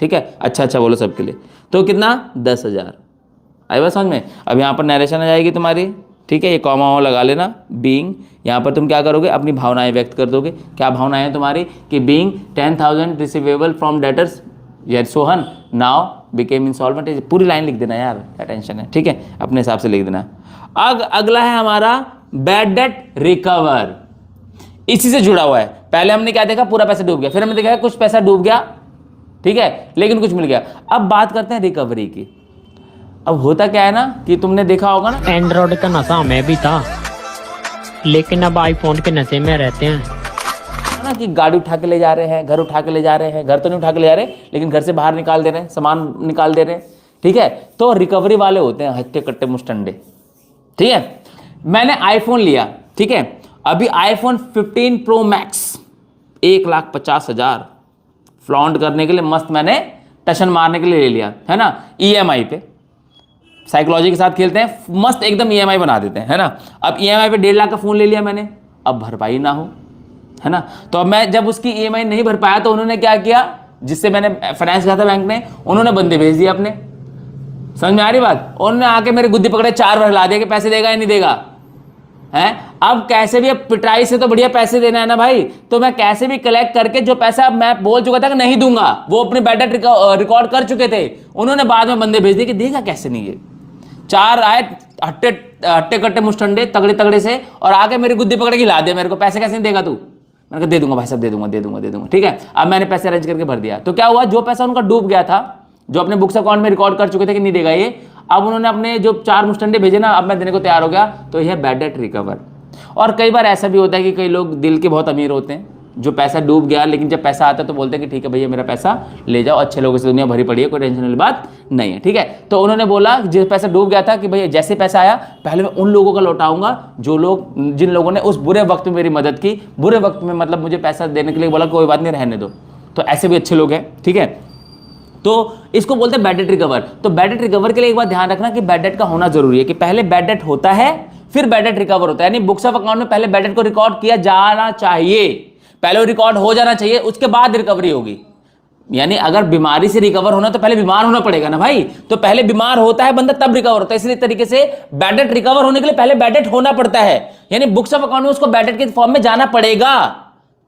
ठीक है। अच्छा अच्छा बोलो सबके लिए। तो कितना? 10,000। आई बात समझ में? अब यहाँ पर नरेशन आ जाएगी तुम्हारी, ठीक है। ये कॉमा वॉमा लगा लेना। बीइंग, यहाँ पर तुम क्या करोगे? अपनी भावनाएं व्यक्त कर दोगे। क्या भावनाएं हैं तुम्हारी? कि बीइंग 10,000 रिसीवेबल फ्रॉम डेटर्स, यार सोहन नाउ बिकेम इंसॉल्वेंट। पूरी लाइन लिख देना यार, क्या टेंशन है, ठीक है, अपने हिसाब से लिख देना। अगला है हमारा बैड डेट रिकवर, इसी से जुड़ा हुआ है। पहले हमने क्या देखा? पूरा पैसा डूब गया, फिर हमने देखा कुछ पैसा डूब गया, ठीक है, लेकिन कुछ मिल गया। अब बात करते हैं रिकवरी की। अब होता क्या है ना, कि तुमने देखा होगा ना, एंड्रॉइड का नशा हमें भी था, लेकिन अब आईफोन के नशे में रहते हैं ना, कि गाड़ी उठा के ले जा रहे हैं, घर उठा के ले जा रहे हैं, घर तो नहीं उठा के ले जा रहे, लेकिन घर से बाहर निकाल दे रहे हैं, सामान निकाल दे रहे हैं, ठीक है। तो रिकवरी वाले होते हैं हट्टे कट्टे मुस्टंडे, ठीक है। मैंने आईफोन लिया, ठीक है, अभी आईफोन 15 प्रो मैक्स 1,50,000 फ्लॉन्ट करने के लिए मस्त मैंने टशन मारने के लिए ले लिया, है ना। ईएमआई पे साइकोलॉजी के साथ खेलते हैं, मस्त एकदम ईएमआई बना देते हैं, है ना। अब ईएमआई पे 1.5 लाख का फोन ले लिया मैंने, अब भरपाई ना हो, है ना। तो अब मैं जब उसकी ईएमआई नहीं भर पाया, तो उन्होंने क्या किया, जिससे मैंने फाइनेंस किया था बैंक ने, उन्होंने बंदे भेज दिए अपने। समझ में आ रही बात? उन्होंने आके मेरी गुद्दी पकड़े, 4 बार हिला दिया कि पैसे देगा या नहीं देगा, है। अब कैसे भी, अब पिटाई से तो बढ़िया पैसे देना है ना भाई, तो मैं कैसे भी कलेक्ट करके, जो पैसा मैं बोल चुका था कि नहीं दूंगा, वो अपने बैड डेट रिकॉर्ड कर चुके थे, उन्होंने बाद में बंदे भेज दिए कि देगा कैसे नहीं। ये 4 आए हट्टे कट्टे मुस्टंडे तगड़े तगड़े से, और आके मेरी गुद्दी पकड़ के हिला दिया मेरे को, पैसे कैसे नहीं देगा तू। मैंने कहा दे दूंगा भाई साहब, दे दूंगा, ठीक है। अब मैंने पैसे अरेंज करके भर दिया। तो क्या हुआ, जो पैसा उनका डूब गया था, जो अपने बुक्स अकाउंट में रिकॉर्ड कर चुके थे कि नहीं देगा ये, अब उन्होंने अपने जो 4 मुस्टंडे भेजे ना, अब मैं देने को तैयार हो गया। तो यह बैड डेट रिकवर। और कई बार ऐसा भी होता है कि कई लोग दिल के बहुत अमीर होते हैं, जो पैसा डूब गया, लेकिन जब पैसा आता है तो बोलते हैं कि ठीक है भैया मेरा पैसा ले जाओ, अच्छे लोगों से दुनिया भरी पड़ी है, कोई टेंशन वाली बात नहीं है, ठीक है। तो उन्होंने बोला जो पैसा डूब गया था कि भैया जैसे पैसा आया पहले मैं उन लोगों का लौटाऊंगा जिन लोगों ने उस बुरे वक्त में मेरी मदद की, बुरे वक्त में मतलब मुझे पैसा देने के लिए बोला कोई बात नहीं रहने दो, तो ऐसे भी अच्छे लोग हैं, ठीक है। तो इसको बोलते हैं बैड डेट रिकवर। तो बैड डेट रिकवर के लिए एक बात ध्यान रखना कि बैड डेट का होना जरूरी है, कि पहले बैड डेट होता है फिर बैड डेट रिकवर होता है, यानी बुक्स ऑफ अकाउंट में पहले बैड डेट को रिकॉर्ड किया जाना चाहिए, पहले वो रिकॉर्ड हो जाना चाहिए, उसके बाद रिकवरी होगी। यानी अगर बीमारी से रिकवर होना तो पहले बीमार होना पड़ेगा ना भाई, तो पहले बीमार होता है बंदा तब रिकवर होता है, इसलिए तरीके से बैड डेट रिकवर होने के लिए पहले बैड डेट होना पड़ता है, यानी बुक्स ऑफ अकाउंट में उसको बैड डेट के फॉर्म में जाना पड़ेगा,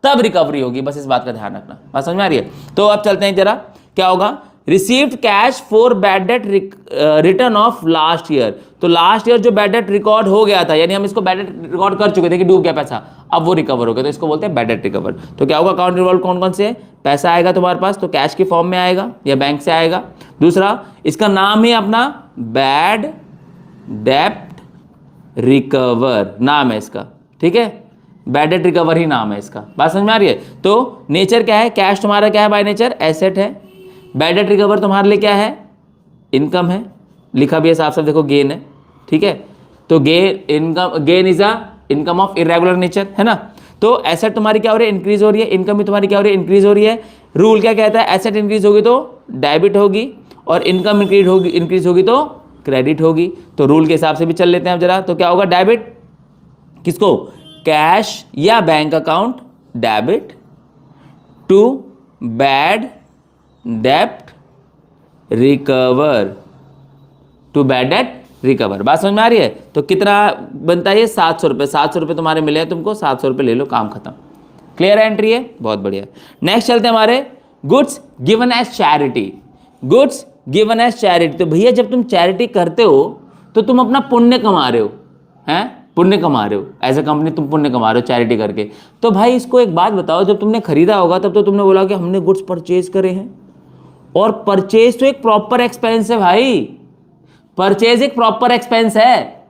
तब रिकवरी होगी। बस इस बात का ध्यान रखना, बात समझ में आ रही है। तो अब चलते हैं जरा, क्या होगा, received cash for bad debt return of last year. तो लास्ट ईयर जो बैड डेट रिकॉर्ड हो गया था, यानी हम इसको बैड डेट रिकॉर्ड कर चुके थे कि डूब गया पैसा, अब वो रिकवर हो गया, तो इसको बोलते हैं बैड डेट रिकवर। तो क्या होगा, अकाउंट इन्वॉल्व कौन कौन से, पैसा आएगा तुम्हारे पास तो कैश के फॉर्म में आएगा या बैंक से आएगा। दूसरा, इसका नाम ही अपना बैड डेट रिकवर नाम है इसका, ठीक है, बैड डेट रिकवर ही नाम है इसका, बात समझ में आ रही है। तो नेचर क्या है, कैश तुम्हारा क्या है बाय नेचर, एसेट है। बैड डेट रिकवर तुम्हारे लिए क्या है, इनकम है, लिखा भी है साफ साफ देखो, गेन है, ठीक है। तो gain is a income of irregular nature, है ना। तो एसेट तुम्हारी क्या हो रही है, इंक्रीज हो रही है, इनकम भी तुम्हारी क्या हो रही है, इंक्रीज हो रही है। रूल क्या कहता है, एसेट इंक्रीज होगी तो डेबिट होगी और इनकम इंक्रीज होगी तो क्रेडिट होगी। तो रूल के हिसाब से भी चल लेते हैं अब जरा। तो क्या होगा, डेबिट किसको, कैश या bank account, debit to bad debt recover, to bad debt recover, बात समझ में आ रही है। तो कितना बनता है ये, 700 रुपये, 700 रुपये तुम्हारे मिले हैं तुमको, 700 रुपये ले लो, काम खत्म, क्लियर है, एंट्री है, बहुत बढ़िया। नेक्स्ट चलते हैं हमारे, goods given as charity. Goods given as charity, तो भैया जब तुम चैरिटी करते हो तो तुम अपना पुण्य कमा रहे हो, हैं, पुण्य कमा रहे हो, एज ए कंपनी तुम पुण्य कमा रहे हो चैरिटी करके। तो भाई इसको एक बात बताओ, जब तुमने खरीदा होगा तब तो तुमने बोला कि हमने गुड्स परचेज करे हैं, और परचेज तो एक प्रॉपर एक्सपेंस है भाई, परचेज एक प्रॉपर एक्सपेंस है,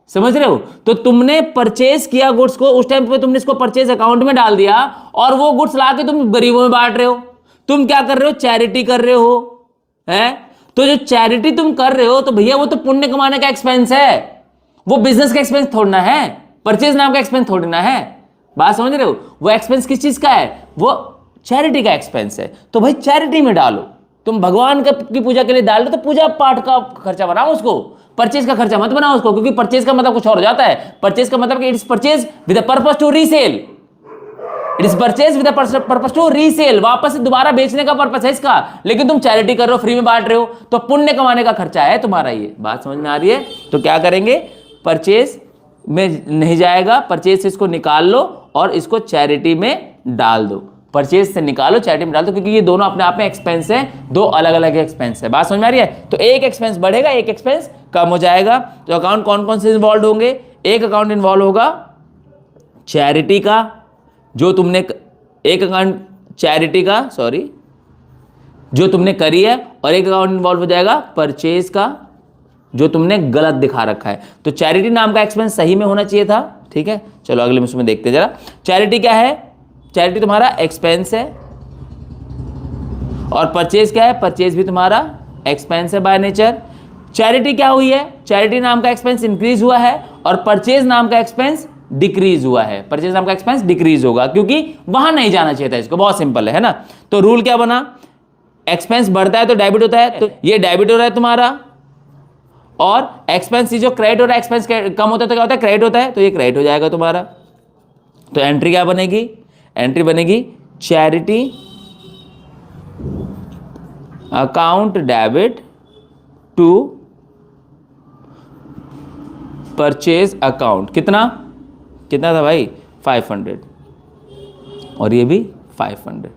समझ रहे हो। तो तुमने परचेज किया गुड्स को, उस टाइम पे तुमने इसको परचेज अकाउंट में डाल दिया, और वो गुड्स लाके तुम गरीबों में बांट रहे हो, तुम क्या कर रहे हो, चैरिटी कर रहे हो, है। तो जो चैरिटी तुम कर रहे हो तो भैया वो तो पुण्य कमाने का एक्सपेंस है, वो बिजनेस का एक्सपेंस थोड़ना है, परचेज नाम का एक्सपेंस थोड़ना है, बात समझ रहे हो। वो एक्सपेंस किस चीज का है, वो चैरिटी का एक्सपेंस है। तो भाई चैरिटी में डालो, तुम भगवान की पूजा के लिए डाल दो तो पूजा पाठ का खर्चा बनाओ उसको, परचेज का खर्चा मत बनाओ उसको, क्योंकि परचेज का मतलब कुछ और हो जाता है। परचेज का मतलब कि it is purchase with the purpose to resale, it is purchase with the purpose to resale, वापस से दोबारा बेचने का पर्पस है इसका। लेकिन तुम चैरिटी कर रहे हो, फ्री में बांट रहे हो, तो पुण्य कमाने का खर्चा है तुम्हारा ये, बात समझ में आ रही है। तो क्या करेंगे, परचेज में नहीं जाएगा, परचेज से इसको निकाल लो और इसको चैरिटी में डाल दो, परचेज से निकालो चैरिटी में डाल दो, क्योंकि ये दोनों अपने आप में एक्सपेंस है, दो अलग अलग एक्सपेंस है, बात समझ में आ रही है। तो एक एक्सपेंस बढ़ेगा, एक एक्सपेंस कम हो जाएगा। तो अकाउंट कौन कौन से इन्वॉल्व होंगे, एक अकाउंट इन्वॉल्व होगा चैरिटी का, जो तुमने एक अकाउंट चैरिटी का सॉरी जो तुमने करी है, और एक अकाउंट इन्वॉल्व हो जाएगा परचेज का, जो तुमने गलत दिखा रखा है। तो चैरिटी नाम का एक्सपेंस सही में होना चाहिए था, ठीक है। चलो अगले में उसमें देखते हैं जरा, चैरिटी क्या है, चैरिटी तुम्हारा एक्सपेंस है, और परचेज क्या है, परचेज भी तुम्हारा एक्सपेंस है बाय नेचर। चैरिटी क्या हुई है, चैरिटी नाम का एक्सपेंस इंक्रीज हुआ है, और परचेज नाम का एक्सपेंस डिक्रीज हुआ है, परचेज नाम का एक्सपेंस डिक्रीज होगा, क्योंकि वहां नहीं जाना चाहिए था इसको, बहुत सिंपल है ना। तो रूल क्या बना, एक्सपेंस बढ़ता है तो डेबिट होता है, तो ये डेबिट हो रहा है तुम्हारा, और एक्सपेंस जो क्रेडिट हो रहा है, एक्सपेंस कम होता है तो क्या होता है, क्रेडिट होता है, तो ये क्रेडिट हो जाएगा तुम्हारा। तो एंट्री क्या बनेगी, एंट्री बनेगी charity account debit to purchase account. कितना कितना था भाई, 500, और ये भी 500,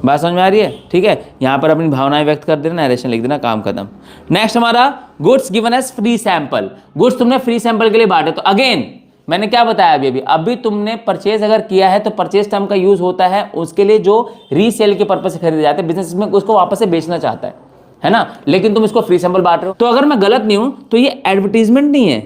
बात समझ में आ रही है, ठीक है। यहां पर अपनी भावनाएं व्यक्त कर देना, नरेशन लिख देना, काम खत्म। नेक्स्ट हमारा goods given as free sample, goods तुमने फ्री सैंपल के लिए बांटे। तो अगेन मैंने क्या बताया अभी तुमने परचेज अगर किया है तो परचेज टर्म का यूज होता है उसके लिए जो रीसेल के पर्पज से खरीदे जाते हैं, बिजनेस में उसको वापस से बेचना चाहता है ना, लेकिन तुम इसको फ्री सैंपल बांट रहे हो। तो अगर मैं गलत नहीं हूं तो ये एडवर्टीजमेंट नहीं है,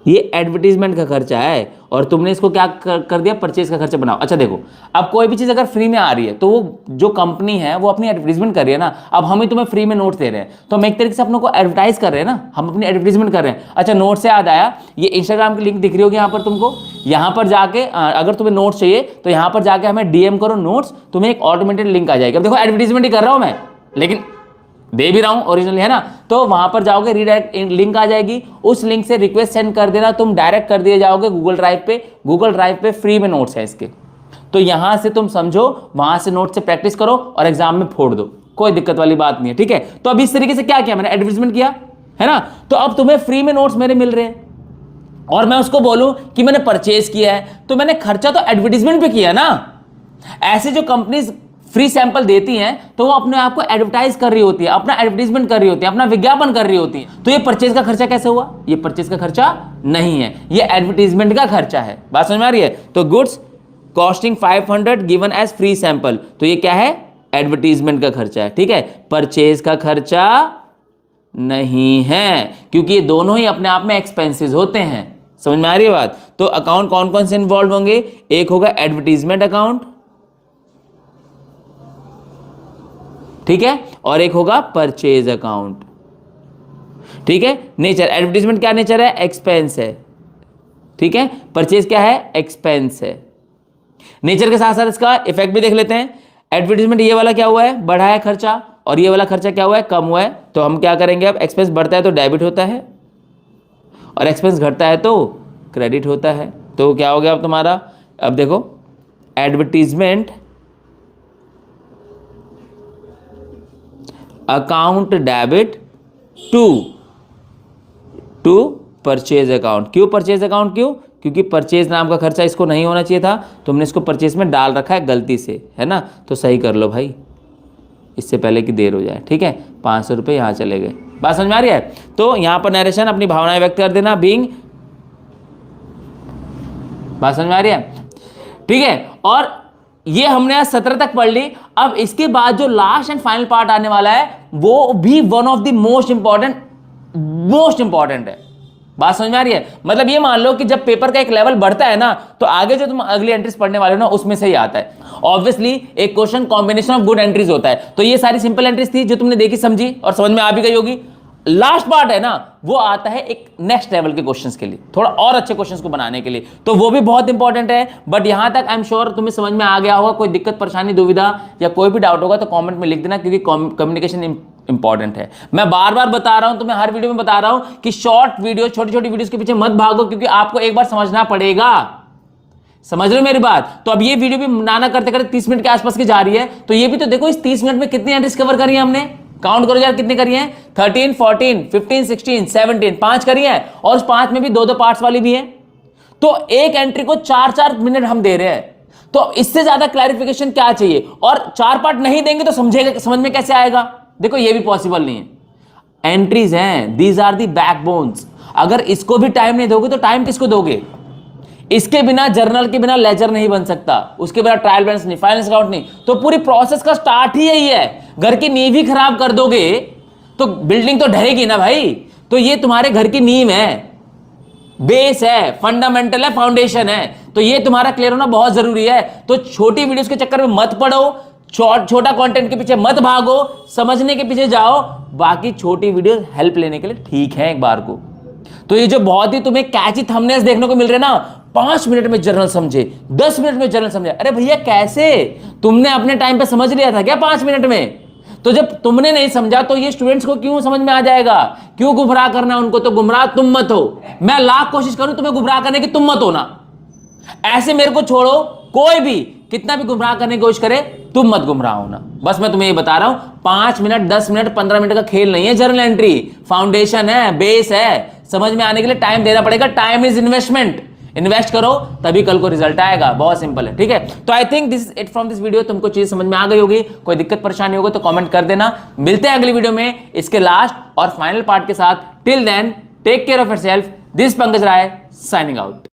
ये एडवर्टीजमेंट का खर्चा है और तुमने इसको क्या कर दिया, परचेज का खर्चा बनाओ। अच्छा देखो, अब कोई भी चीज अगर फ्री में आ रही है तो वो जो कंपनी है वो अपनी एडवर्टीजमेंट कर रही है ना। अब हम ही तुम्हें फ्री में नोट्स दे रहे हैं तो हम एक तरीके से अपनों को एडवर्टाइज कर रहे हैं ना, हम अपनी एडवर्टीजमेंट कर रहे हैं। अच्छा नोट से याद आया, ये इंस्टाग्राम की लिंक दिख रही होगी यहाँ पर तुमको, यहाँ पर जाके अगर तुम्हें नोट्स चाहिए तो यहाँ पर जाके हमें डीएम करो नोट्स, तुम्हें एक ऑटोमेटेड लिंक आ जाएगी। अब देखो एडवर्टीजमेंट ही कर रहा हूं मैं, लेकिन दे भी रहा हूं ओरिजिनली, है ना। तो वहां पर जाओगे, रीडायरेक्ट लिंक आ जाएगी, उस लिंक से रिक्वेस्ट सेंड कर देना, तुम डायरेक्ट कर दिए जाओगे गूगल ड्राइव पे। गूगल ड्राइव पे फ्री में नोट्स है इसके, तो यहां से तुम समझो, वहां से नोट से प्रैक्टिस करो और एग्जाम में फोड़ दो, कोई दिक्कत वाली बात नहीं है, ठीक है। तो अब इस तरीके से क्या किया मैंने, एडवर्टाइजमेंट किया, है ना। तो अब तुम्हें फ्री में नोट्स मेरे मिल रहे हैं और मैं उसको बोलूं कि मैंने परचेज किया है, तो मैंने खर्चा तो एडवर्टीजमेंट पे किया ना। ऐसे जो कंपनीज फ्री सैंपल देती हैं तो वो अपने आप को एडवर्टाइज कर रही होती है, अपना एडवर्टीजमेंट कर रही होती है, अपना विज्ञापन कर रही होती है। तो ये परचेज का खर्चा कैसे हुआ, ये परचेज का खर्चा नहीं है, ये एडवर्टीजमेंट का खर्चा है। बात समझ में आ रही है। तो goods costing 500 given as free sample, तो ये क्या है, एडवर्टीजमेंट का खर्चा है, ठीक है, परचेज का खर्चा नहीं है, क्योंकि ये दोनों ही अपने आप में एक्सपेंसेस होते हैं। समझ में आ रही है बात। तो अकाउंट कौन कौन से इन्वॉल्व होंगे, एक होगा एडवर्टीजमेंट अकाउंट, ठीक है, और एक होगा परचेज अकाउंट, ठीक है। नेचर, एडवर्टीजमेंट क्या नेचर है, एक्सपेंस है, ठीक है। परचेज क्या है, एक्सपेंस है। नेचर के साथ साथ इसका इफेक्ट भी देख लेते हैं। एडवर्टीजमेंट ये वाला क्या हुआ है, बढ़ा है खर्चा, और ये वाला खर्चा क्या हुआ है, कम हुआ है। तो हम क्या करेंगे, अब एक्सपेंस बढ़ता है तो डेबिट होता है और एक्सपेंस घटता है तो क्रेडिट होता है। तो क्या हो गया अब तुम्हारा, अब देखो advertisement account debit to purchase account. क्यों परचेज अकाउंट, क्यों, क्योंकि परचेज नाम का खर्चा इसको नहीं होना चाहिए था, तुमने इसको परचेज में डाल रखा है गलती से, है ना। तो सही कर लो भाई, इससे पहले कि देर हो जाए, ठीक है। 500 रुपये यहाँ चले गए। बात समझ में आ रही है। तो यहाँ पर नरेशन अपनी भावनाएं व्यक्त कर देना, बीइंग, बात समझ में आ रही है, ठीक है। और ये हमने आज 17 तक पढ़ ली। अब इसके बाद जो लास्ट एंड फाइनल पार्ट आने वाला है वो भी one of the most important है। बात समझ में आ रही है। मतलब ये मान लो कि जब पेपर का एक लेवल बढ़ता है ना तो आगे जो तुम अगली एंट्रीज पढ़ने वाले हो ना उसमें से ही आता है। ऑब्वियसली एक question combination of good entries होता है। तो ये सारी सिंपल एंट्रीज थी जो तुमने देखी, समझी और समझ में आ भी गई होगी। लास्ट पार्ट है ना वो आता है एक नेक्स्ट लेवल के क्वेश्चंस के लिए, थोड़ा और अच्छे क्वेश्चंस को बनाने के लिए, तो वो भी बहुत इंपॉर्टेंट है। बट यहां तक आई एम श्योर तुम्हें समझ में आ गया होगा। कोई दिक्कत परेशानी दुविधा या कोई भी डाउट होगा तो कमेंट में लिख देना, क्योंकि कम्युनिकेशन इंपॉर्टेंट है। मैं बार बार बता रहा हूं, तुम्हें हर वीडियो में बता रहा हूं कि शॉर्ट वीडियो, छोटी छोटी वीडियोस के पीछे मत भागो, क्योंकि आपको एक बार समझना पड़ेगा। समझ रहे हो मेरी बात। तो अब ये वीडियो भी नाना करते करते 30 मिनट के आसपास की जा रही है, तो ये भी तो देखो इस 30 मिनट में कितनी एंट्रीज कवर करी है हमने, काउंट करो यार कितनी करी है, 13, 14, 15, 16, 17, 5 करी है, और उस 5 में भी 2-2 पार्ट्स वाली भी है। तो एक एंट्री को 4-4 मिनट हम दे रहे हैं, तो इससे ज्यादा क्लैरिफिकेशन क्या चाहिए। और 4 पार्ट नहीं देंगे तो समझ में कैसे आएगा। देखो ये भी पॉसिबल नहीं है। एंट्रीज हैं, दीज आर दी बैकबोन्स। अगर इसको भी टाइम नहीं दोगे तो टाइम किसको दोगे। इसके बिना जर्नल के बिना लेजर नहीं बन सकता, उसके बिना ट्रायल बैलेंस नहीं, फाइनेंस अकाउंट नहीं। तो पूरी प्रोसेस का स्टार्ट ही यही है। घर की नींव ही खराब कर दोगे तो बिल्डिंग तो ढहेगी ना भाई। तो ये तुम्हारे घर की नींव है, बेस है, फंडामेंटल है, फाउंडेशन है। तो ये तुम्हारा क्लियर होना बहुत जरूरी है। तो छोटी वीडियोस के चक्कर में मत पड़ो, छोटा कंटेंट के पीछे मत भागो, समझने के पीछे जाओ। बाकी छोटी वीडियो हेल्प लेने के लिए ठीक है एक बार को। तो ये जो बहुत ही तुम्हें कैची थंबनेल्स देखने को मिल रहे हैं ना, 5 मिनट में जर्नल समझे, 10 मिनट में जर्नल समझे। अरे भैया कैसे, तुमने अपने टाइम पे समझ लिया था क्या 5 मिनट में। तो जब तुमने नहीं समझा तो ये स्टूडेंट्स को क्यों समझ में आ जाएगा, क्यों गुमराह करना उनको। तो गुमराह तुम मत हो, मैं लाख कोशिश करूं तुम्हें गुमराह करने की, तुम मत हो ना। ऐसे मेरे को छोड़ो, कोई भी कितना भी गुमराह करने की कोशिश करे तुम मत गुमराह होना। बस मैं तुम्हें ये बता रहा हूं, 5 मिनट 10 मिनट 15 मिनट का खेल नहीं है जर्नल एंट्री। फाउंडेशन है, बेस है, समझ में आने के लिए टाइम देना पड़ेगा। टाइम इज इन्वेस्टमेंट, इन्वेस्ट करो तभी कल को रिजल्ट आएगा। बहुत सिंपल है, ठीक है। तो I think this is it from this video. तुमको चीज समझ में आ गई होगी। कोई दिक्कत परेशानी होगी तो कमेंट कर देना। मिलते हैं अगली वीडियो में इसके लास्ट और फाइनल पार्ट के साथ। Till then take care of yourself. This Pankaj Rai signing out.